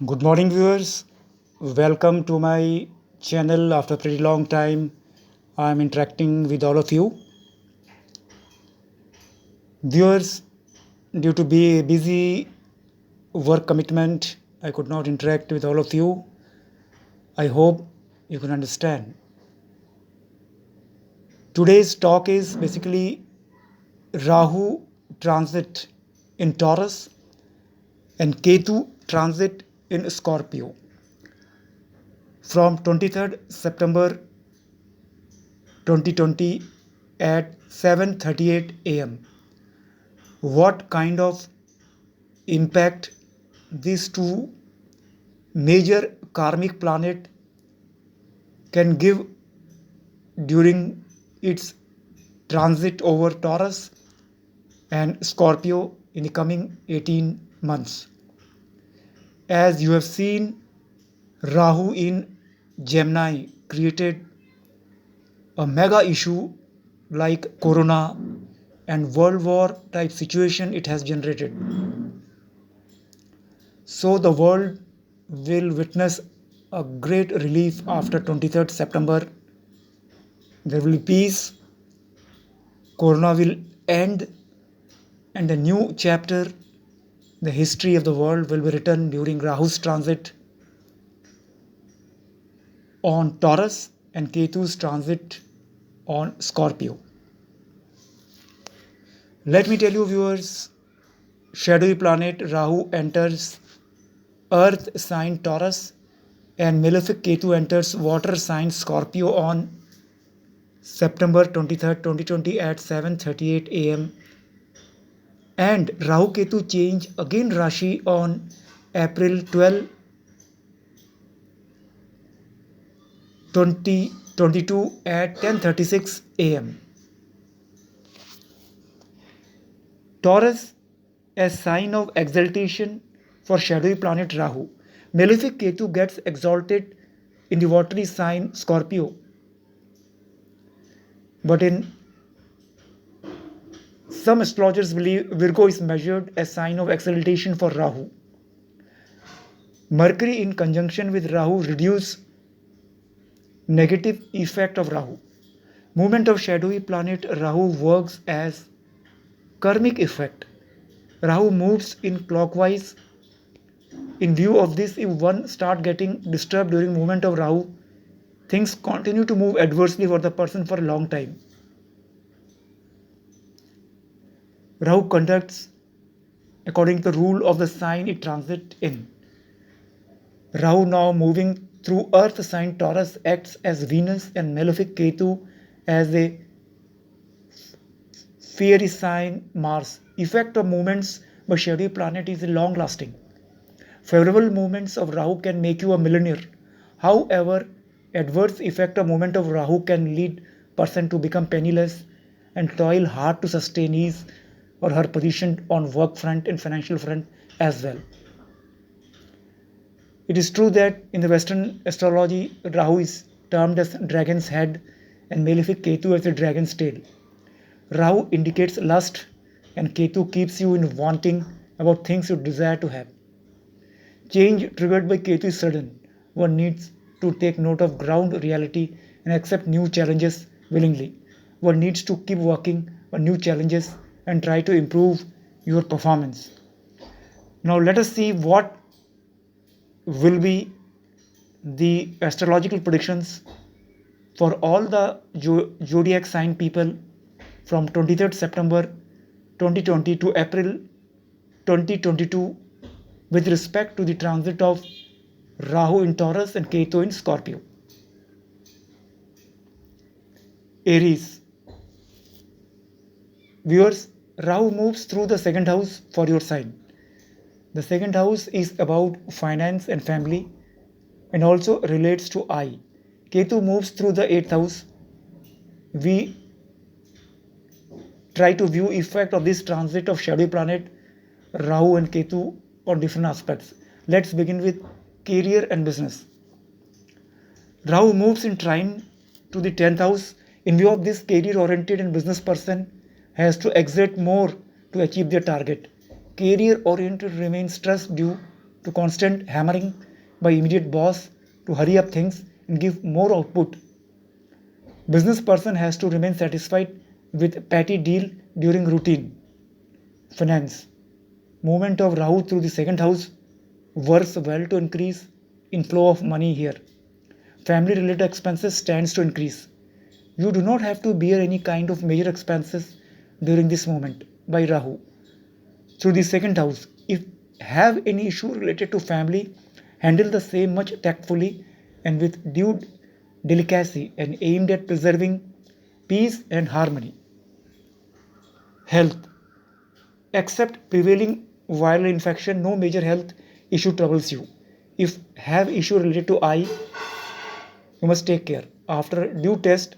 Good morning, viewers. Welcome to my channel. After a pretty long time, I'm interacting with all of you. Viewers, due to be busy work commitment, I could not interact with all of you. I hope you can understand. Today's talk is basically Rahu transit in Taurus and Ketu transit in Scorpio from 23rd September 2020 at 7:38 a.m. What kind of impact these two major karmic planet can give during its transit over Taurus and Scorpio in the coming 18 months. As you have seen, Rahu in Gemini created a mega issue like Corona and World War type situation it has generated. So the world will witness a great relief after 23rd September. There will be peace, Corona will end, and a new chapter, the history of the world, will be written during Rahu's transit on Taurus and Ketu's transit on Scorpio. Let me tell you, viewers, shadowy planet Rahu enters Earth sign Taurus and malefic Ketu enters water sign Scorpio on September 23rd, 2020 at 7:38 a.m. and Rahu Ketu change again Rashi on April 12, 2022 at 10:36 a.m. Taurus, a sign of exaltation for shadowy planet Rahu. Malefic Ketu gets exalted in the watery sign Scorpio. But in some astrologers believe Virgo is measured as sign of exaltation for Rahu. Mercury in conjunction with Rahu reduce negative effect of Rahu. Movement of shadowy planet Rahu works as karmic effect. Rahu moves in clockwise. In view of this, if one start getting disturbed during movement of Rahu, things continue to move adversely for the person for a long time. Rahu conducts according to the rule of the sign it transits in. Rahu now moving through Earth sign Taurus acts as Venus and malefic Ketu as a fiery sign Mars. Effect of movements by shadowy planet is long lasting. Favorable movements of Rahu can make you a millionaire. However, adverse effect of movement of Rahu can lead person to become penniless and toil hard to sustain his or her position on work front and financial front as well. It is true that in the Western astrology, Rahu is termed as dragon's head and malefic Ketu as a dragon's tail. Rahu indicates lust and Ketu keeps you in wanting about things you desire to have. Change triggered by Ketu is sudden. One needs to take note of ground reality and accept new challenges willingly. One needs to keep working on new challenges and try to improve your performance. Now let us see what will be the astrological predictions for all the zodiac sign people from 23rd September 2020 to April 2022 with respect to the transit of Rahu in Taurus and Ketu in Scorpio. Aries. Viewers, Rahu moves through the second house for your sign. The second house is about finance and family and also relates to eye. Ketu moves through the 8th house. We try to view effect of this transit of shadowy planet Rahu and Ketu on different aspects. Let's begin with career and business. Rahu moves in trine to the 10th house. In view of this, career oriented and business person has to exert more to achieve their target. Career oriented remains stressed due to constant hammering by immediate boss to hurry up things and give more output. Business person has to remain satisfied with petty deal during routine. Finance. Movement of Rahu through the second house works well to increase inflow of money here. Family related expenses stands to increase. You do not have to bear any kind of major expenses during this moment by Rahu. Through the second house, if have any issue related to family, handle the same much tactfully and with due delicacy and aimed at preserving peace and harmony. Health. Except prevailing viral infection, no major health issue troubles you. If have issue related to eye, you must take care. After due test,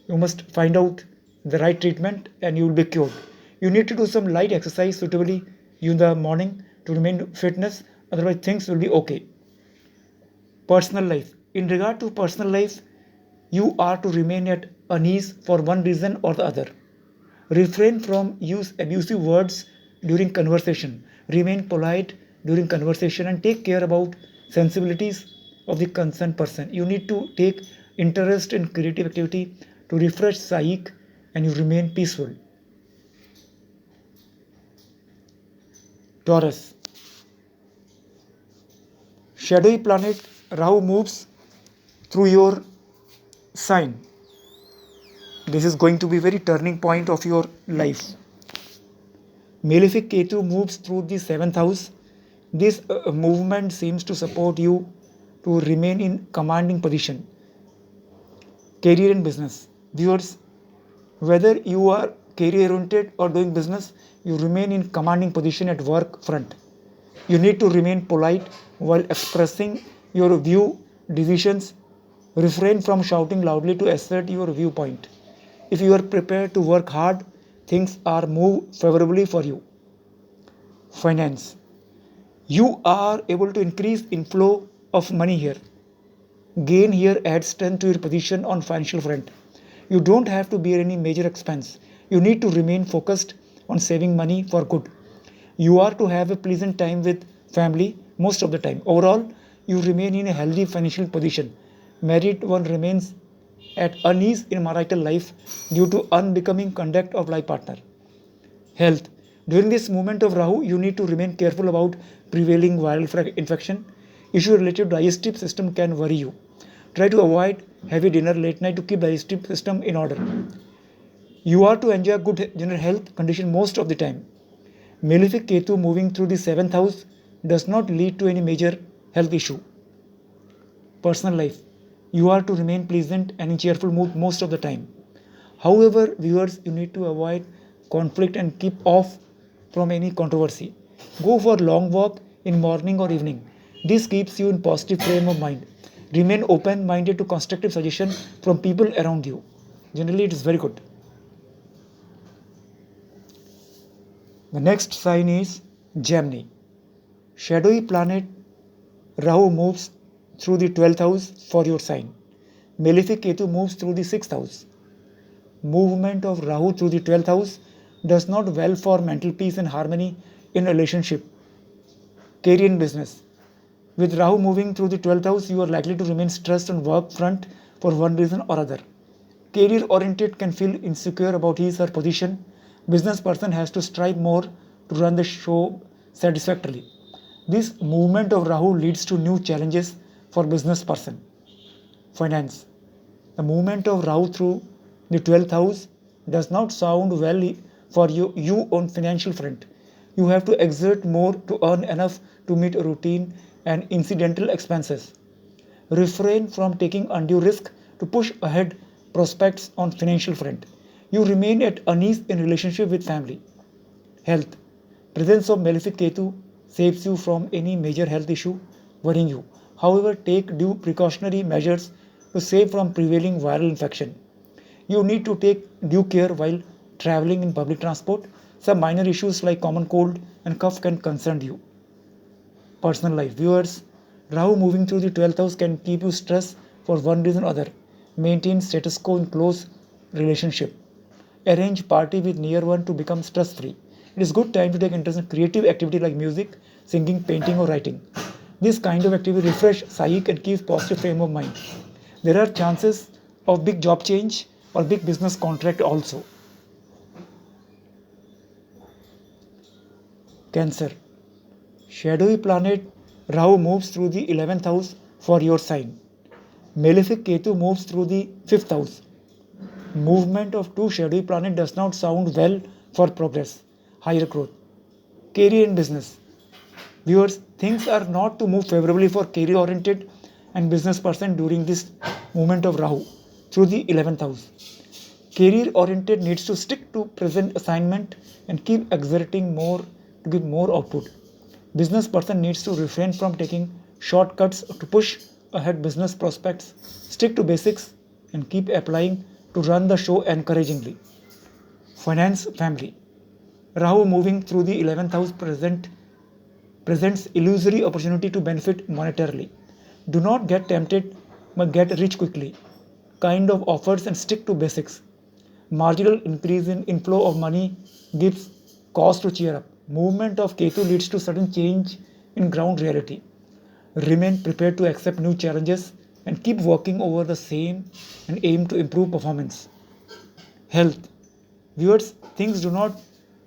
you must find out the right treatment and you will be cured. You need to do some light exercise suitably in the morning to remain fitness, otherwise things will be okay. Personal life. In regard to personal life, you are to remain at unease for one reason or the other. Refrain from use abusive words during conversation. Remain polite during conversation and take care about sensibilities of the concerned person. You need to take interest in creative activity to refresh psyche and you remain peaceful. Taurus. Shadowy planet Rahu moves through your sign. This is going to be very turning point of your life. Malefic Ketu moves through the 7th house. This movement seems to support you to remain in commanding position. Career and business. Viewers, whether you are career oriented or doing business, you remain in commanding position at work front. You need to remain polite while expressing your view, decisions. Refrain from shouting loudly to assert your viewpoint. If you are prepared to work hard, things are move favorably for you. Finance. You are able to increase inflow of money here. Gain here adds strength to your position on financial front. You don't have to bear any major expense. You need to remain focused on saving money for good. You are to have a pleasant time with family most of the time. Overall, you remain in a healthy financial position. Married one remains at unease in marital life due to unbecoming conduct of life partner. Health. During this moment of Rahu, you need to remain careful about prevailing viral infection. Issue related to digestive system can worry you. Try to avoid heavy dinner late night to keep digestive system in order. You are to enjoy good general health condition most of the time. Malefic Ketu moving through the 7th house does not lead to any major health issue. Personal life. You are to remain pleasant and in cheerful mood most of the time. However, viewers, you need to avoid conflict and keep off from any controversy. Go for long walk in morning or evening. This keeps you in positive frame of mind. Remain open-minded to constructive suggestion from people around you. Generally, it is very good. The next sign is Gemini. Shadowy planet Rahu moves through the 12th house for your sign. Malefic Ketu moves through the 6th house. Movement of Rahu through the 12th house does not well for mental peace and harmony in relationship, career and business. With Rahu moving through the 12th house, you are likely to remain stressed on work front for one reason or other. Career oriented can feel insecure about his or position. Business person has to strive more to run the show satisfactorily. This movement of Rahu leads to new challenges for business person. Finance. The movement of Rahu through the 12th house does not sound well for you on financial front. You have to exert more to earn enough to meet routine and incidental expenses. Refrain from taking undue risk to push ahead prospects on financial front. You remain at unease in relationship with family. Health. Presence of Malefic Ketu saves you from any major health issue worrying you. However, take due precautionary measures to save from prevailing viral infection. You need to take due care while traveling in public transport. Some minor issues like common cold and cough can concern you. Personal life. Viewers, Rahu moving through the 12th house can keep you stressed for one reason or other. Maintain status quo in close relationship. Arrange party with near one to become stress free. It is good time to take interest in creative activity like music, singing, painting, or writing. This kind of activity refresh psyche and keeps positive frame of mind. There are chances of big job change or big business contract also. Cancer. Shadowy planet Rahu moves through the 11th house for your sign. Malefic Ketu moves through the 5th house. Movement of two shadowy planets does not sound well for progress, higher growth, career and business. Viewers, things are not to move favorably for career oriented and business person during this movement of Rahu through the 11th house. Career oriented needs to stick to present assignment and keep exerting more to give more output. Business person needs to refrain from taking shortcuts to push ahead business prospects, stick to basics, and keep applying to run the show encouragingly. Finance family. Rahu moving through the 11th house presents illusory opportunity to benefit monetarily. Do not get tempted but get rich quickly. Kind of offers and stick to basics. Marginal increase in inflow of money gives cause to cheer up. Movement of Ketu leads to sudden change in ground reality. Remain prepared to accept new challenges and keep working over the same and aim to improve performance. Health. Viewers, things do not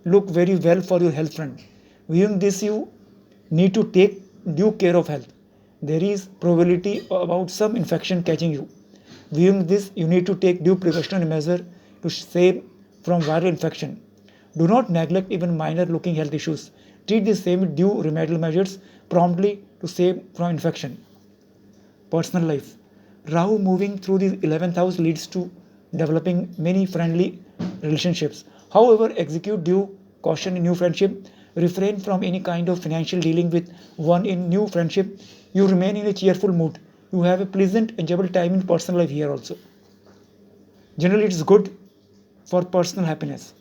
look very well for your health front. Viewing this, you need to take due care of health. There is probability about some infection catching you. Viewing this, you need to take due precautionary measure to save from viral infection. Do not neglect even minor looking health issues. Treat the same with due remedial measures promptly to save from infection. Personal life. Rahu moving through the 11th house leads to developing many friendly relationships. However, execute due caution in new friendship. Refrain from any kind of financial dealing with one in new friendship. You remain in a cheerful mood. You have a pleasant, enjoyable time in personal life here also. Generally, it is good for personal happiness.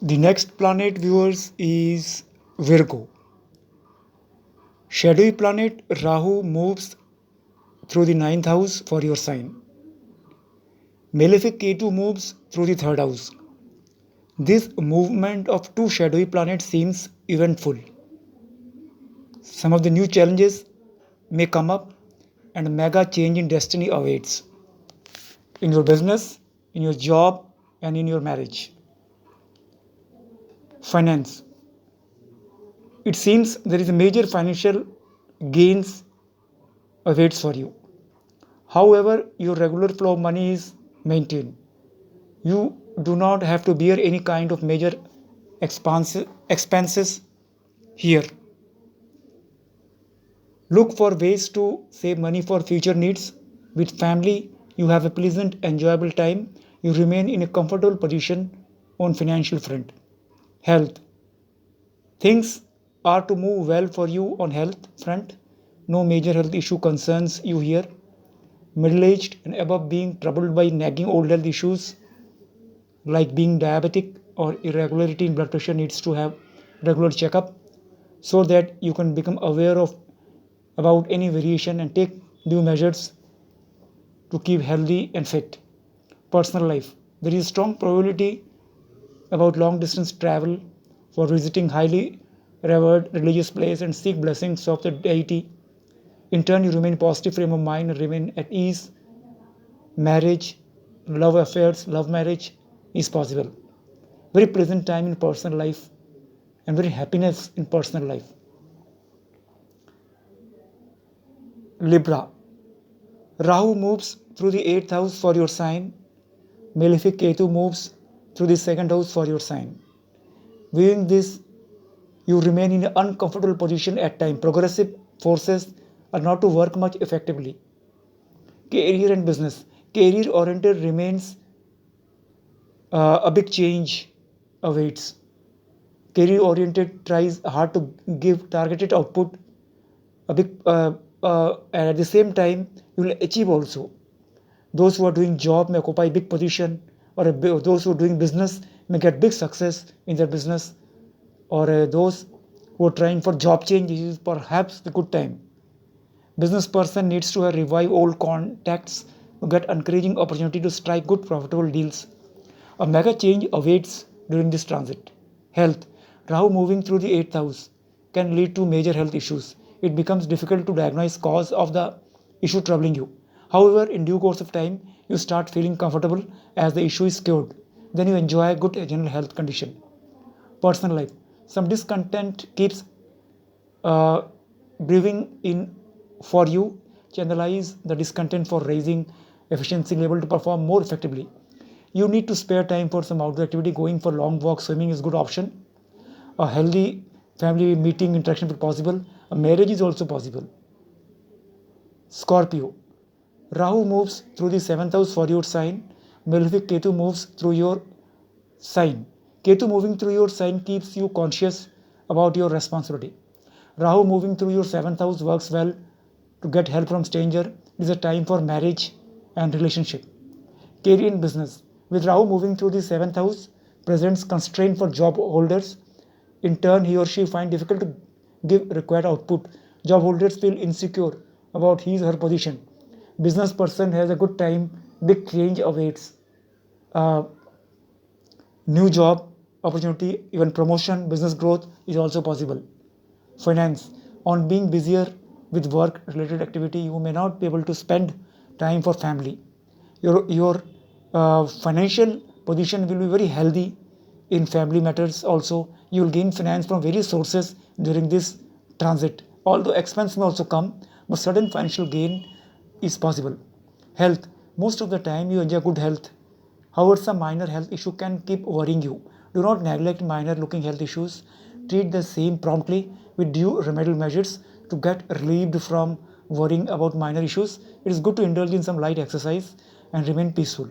The next planet, viewers, is Virgo. Shadowy planet Rahu moves through the 9th house for your sign. Malefic Ketu moves through the 3rd house. This movement of two shadowy planets seems eventful. Some of the new challenges may come up and a mega change in destiny awaits in your business, in your job, and in your marriage. Finance. It seems there is a major financial gains awaits for you. However, your regular flow of money is maintained. You do not have to bear any kind of major expenses here. Look for ways to save money for future needs. With family, you have a pleasant, enjoyable time. You remain in a comfortable position on financial front. Health. Things are to move well for you on health front. No major health issue concerns you here. Middle-aged and above being troubled by nagging old health issues like being diabetic or irregularity in blood pressure needs to have regular checkup so that you can become aware of about any variation and take due measures to keep healthy and fit. Personal life. There is strong probability about long distance travel for visiting highly revered religious place and seek blessings of the deity. In turn, you remain positive frame of mind and remain at ease. Marriage, love affairs, love marriage is possible. Very pleasant time in personal life and very happiness in personal life. Libra. Rahu moves through the 8th house for your sign. Malefic Ketu moves through the 2nd house for your sign. Viewing this, you remain in an uncomfortable position at times. Progressive forces are not to work much effectively. Career and business. Career oriented remains a big change awaits. Career oriented tries hard to give targeted output. A big and at the same time you will achieve also. Those who are doing job may occupy big position, or those who are doing business may get big success in their business, or those who are trying for job change, this is perhaps the good time. Business person needs to revive old contacts to get encouraging opportunity to strike good profitable deals. A mega change awaits during this transit. Health. Rahu moving through the 8th house can lead to major health issues. It becomes difficult to diagnose cause of the issue troubling you. However, in due course of time, you start feeling comfortable as the issue is cured. Then you enjoy a good general health condition. Personal life. Some discontent keeps uh, brewing in for you. Channelize the discontent for raising efficiency level to perform more effectively. You need to spare time for some outdoor activity. Going for long walk, swimming is a good option. A healthy family meeting interaction is possible. A marriage is also possible. Scorpio. Rahu moves through the 7th house for your sign. Malefic Ketu moves through your sign. Ketu moving through your sign keeps you conscious about your responsibility. Rahu moving through your 7th house works well to get help from stranger. It is a time for marriage and relationship. Career and business. With Rahu moving through the 7th house presents constraint for job holders. In turn, he or she find difficult to give required output. Job holders feel insecure about his or her position. Business person has a good time. Big change awaits. Uh, New job opportunity, even promotion, business growth is also possible. Finance. On being busier with work related activity, you may not be able to spend time for family. Your financial position will be very healthy in family matters. Also, you will gain finance from various sources during this transit. Although expense may also come, but sudden financial gain is possible. Health. Most of the time you enjoy good health. However, some minor health issue can keep worrying you. Do not neglect minor looking health issues. Treat the same promptly with due remedial measures to get relieved from worrying about minor issues. It is good to indulge in some light exercise and remain peaceful.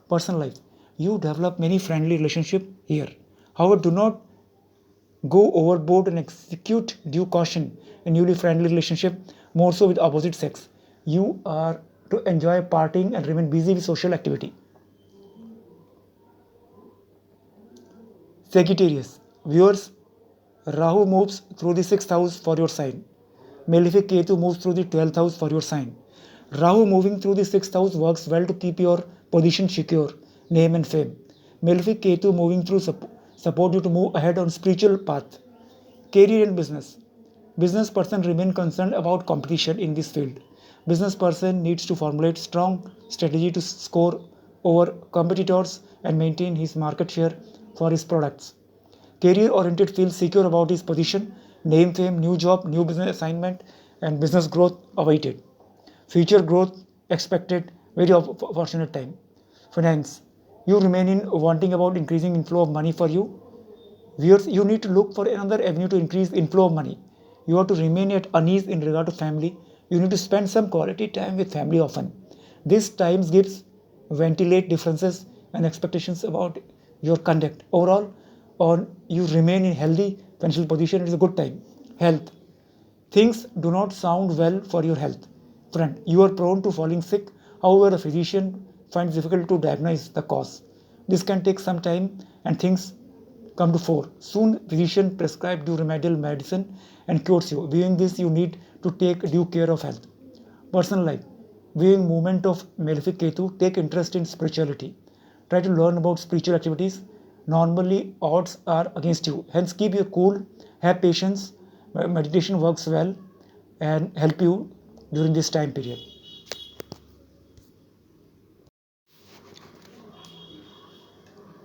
Personal life. You develop many friendly relationships here. However, do not go overboard and execute due caution in newly friendly relationship, more so with opposite sex. You are to enjoy partying and remain busy with social activity. Sagittarius. Viewers, Rahu moves through the 6th house for your sign. Malefic Ketu moves through the 12th house for your sign. Rahu moving through the 6th house works well to keep your position secure, name and fame. Malefic Ketu moving through support you to move ahead on spiritual path. Career and business. Business person remain concerned about competition in this field. Business person needs to formulate strong strategy to score over competitors and maintain his market share for his products. Career oriented feels secure about his position, name, fame, new job, new business assignment, and business growth awaited. Future growth expected, very fortunate time. Finance. You remain in wanting about increasing inflow of money for you. Viewers, you need to look for another avenue to increase inflow of money. You have to remain at unease in regard to family. You need to spend some quality time with family often. This times gives ventilate differences and expectations about your conduct. Overall, on you remain in healthy financial position, it is a good time. Health. Things do not sound well for your health. Friend, you are prone to falling sick. However, a physician finds it difficult to diagnose the cause. This can take some time and things come to fore. Soon, physician prescribes due remedial medicine and cures you. Viewing this, you need to take due care of health. Personal life. Viewing movement of Malefic Ketu, take interest in spirituality. Try to learn about spiritual activities. Normally, odds are against you. Hence, keep your cool, have patience. Meditation works well and help you during this time period.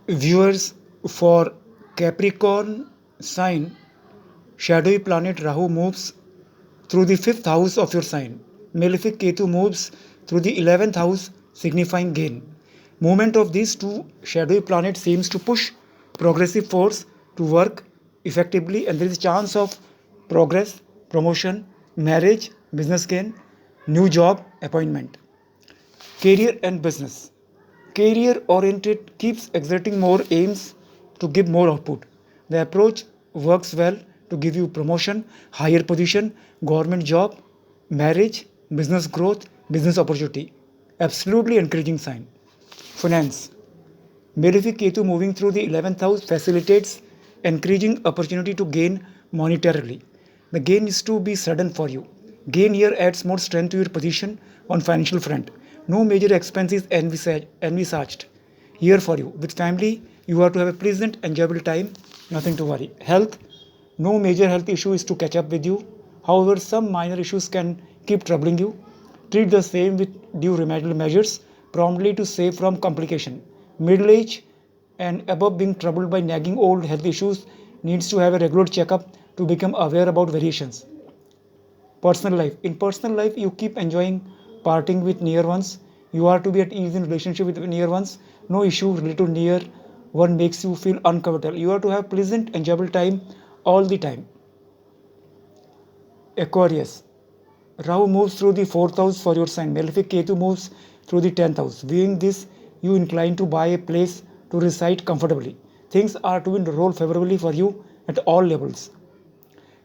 Viewers, for Capricorn sign, shadowy planet Rahu moves through the 5th house of your sign. Malefic Ketu moves through the 11th house, signifying gain. Movement of these two shadowy planets seems to push progressive force to work effectively, and there is a chance of progress, promotion, marriage, business gain, new job, appointment. Career and business. Career oriented keeps exerting more aims to give more output. The approach works well to give you promotion, higher position, government job, marriage, business growth, business opportunity. Absolutely encouraging sign. Finance. Malefic Ketu moving through the 11th house facilitates encouraging opportunity to gain monetarily. The gain is to be sudden for you. Gain here adds more strength to your position on financial front. No major expense is envisaged here for you. With family, you are to have a pleasant, enjoyable time, nothing to worry. Health, no major health issue is to catch up with you. However, some minor issues can keep troubling you. Treat the same with due remedial measures promptly to save from complication. Middle age and above being troubled by nagging old health issues needs to have a regular checkup to become aware about variations. Personal life. In personal life, you keep enjoying parting with near ones. You are to be at ease in relationship with near ones. No issue related to near one makes you feel uncomfortable. You are to have pleasant, enjoyable time all the time. Aquarius. Rahu moves through the fourth house for your sign. Malefic Ketu moves through the 10th house. Viewing this, you incline to buy a place to reside comfortably. Things are to roll favorably for you at all levels.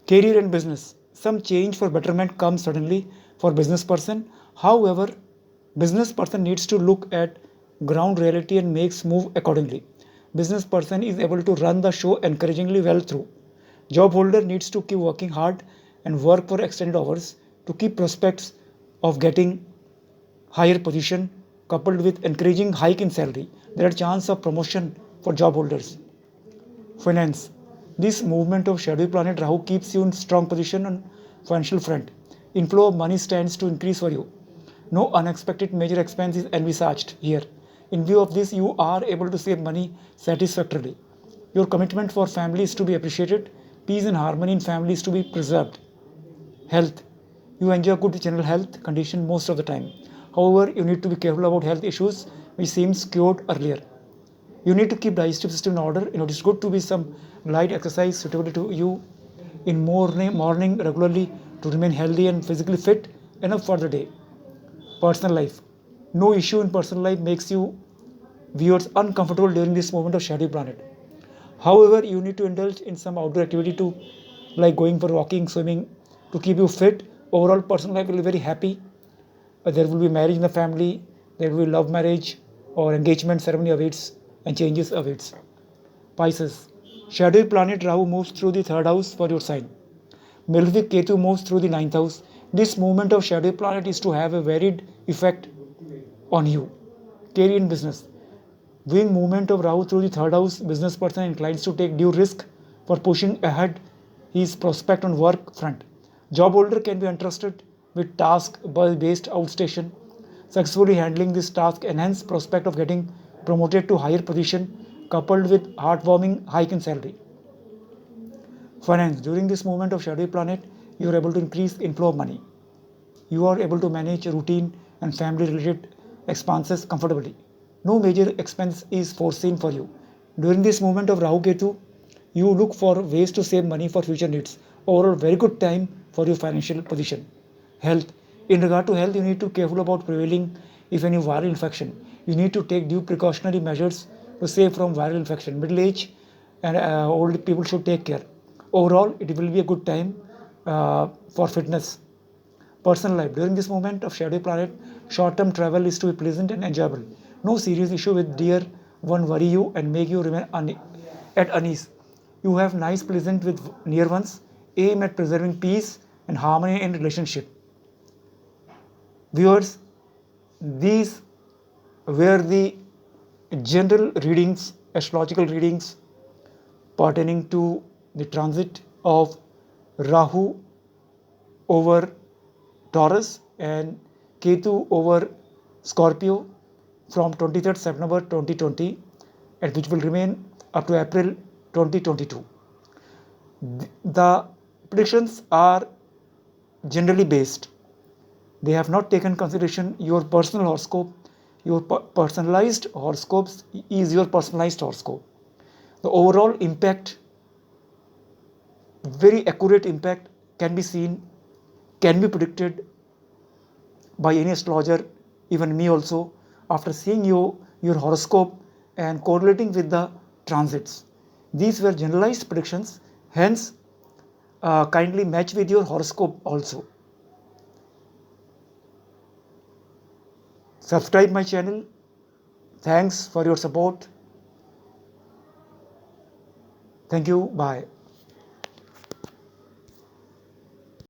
Career and business. Some change for betterment comes suddenly for business person. However, business person needs to look at ground reality and makes move accordingly. Business person is able to run the show encouragingly well through. Job holder needs to keep working hard and work for extended hours to keep prospects of getting higher position coupled with encouraging hike in salary. There are chance of promotion for job holders. Finance. This movement of shadow planet Rahu keeps you in strong position on financial front. Inflow of money stands to increase for you. No unexpected major expense is envisaged here. In view of this, you are able to save money satisfactorily. Your commitment for family is to be appreciated. Peace and harmony in family is to be preserved. Health. You enjoy good general health condition most of the time. However, you need to be careful about health issues which seems cured earlier. You need to keep digestive system in order. It is good to be some light exercise suitable to you in morning regularly to remain healthy and physically fit enough for the day. Personal life. No issue in personal life makes you viewers uncomfortable during this moment of shadow planet. However, you need to indulge in some outdoor activity to like going for walking, swimming to keep you fit. Overall, personal life will be very happy. There will be marriage in the family, there will be love marriage or engagement ceremony awaits and changes awaits. Pisces. Shadowy planet Rahu moves through the third house for your sign. Malefic Ketu moves through the ninth house. This movement of shadowy planet is to have a varied effect on you. Career and business. Viewing movement of Rahu through the third house, business person inclines to take due risk for pushing ahead his prospect on work front. Job holder can be entrusted with task based outstation. Successfully handling this task enhance prospect of getting promoted to higher position coupled with heartwarming hike in salary. Finance. During this movement of shadowy planet, you are able to increase inflow of money. You are able to manage routine and family related expenses comfortably. No major expense is foreseen for you. During this moment of Rahu Ketu, you look for ways to save money for future needs. Overall, very good time for your financial position. Health. In regard to health, you need to be careful about prevailing if any viral infection. You need to take due precautionary measures to save from viral infection. Middle age and old people should take care. Overall, it will be a good time for fitness. Personal life. During this moment of shadow planet, short-term travel is to be pleasant and enjoyable. No serious issue with dear one worry you and make you remain at unease. You have nice pleasant with near ones. Aim at preserving peace and harmony in relationship. Viewers, these were the general readings, astrological readings pertaining to the transit of Rahu over Taurus and Ketu over Scorpio from 23rd September 2020 and which will remain up to April 2022. The predictions are generally based. They have not taken consideration your personal horoscope. Your personalized horoscopes is your personalized horoscope. The overall impact, very accurate impact can be seen, can be predicted by any astrologer, even me also, after seeing your horoscope and correlating with the transits. These were generalized predictions, hence kindly match with your horoscope also. Subscribe my channel. Thanks for your support. Thank you. Bye.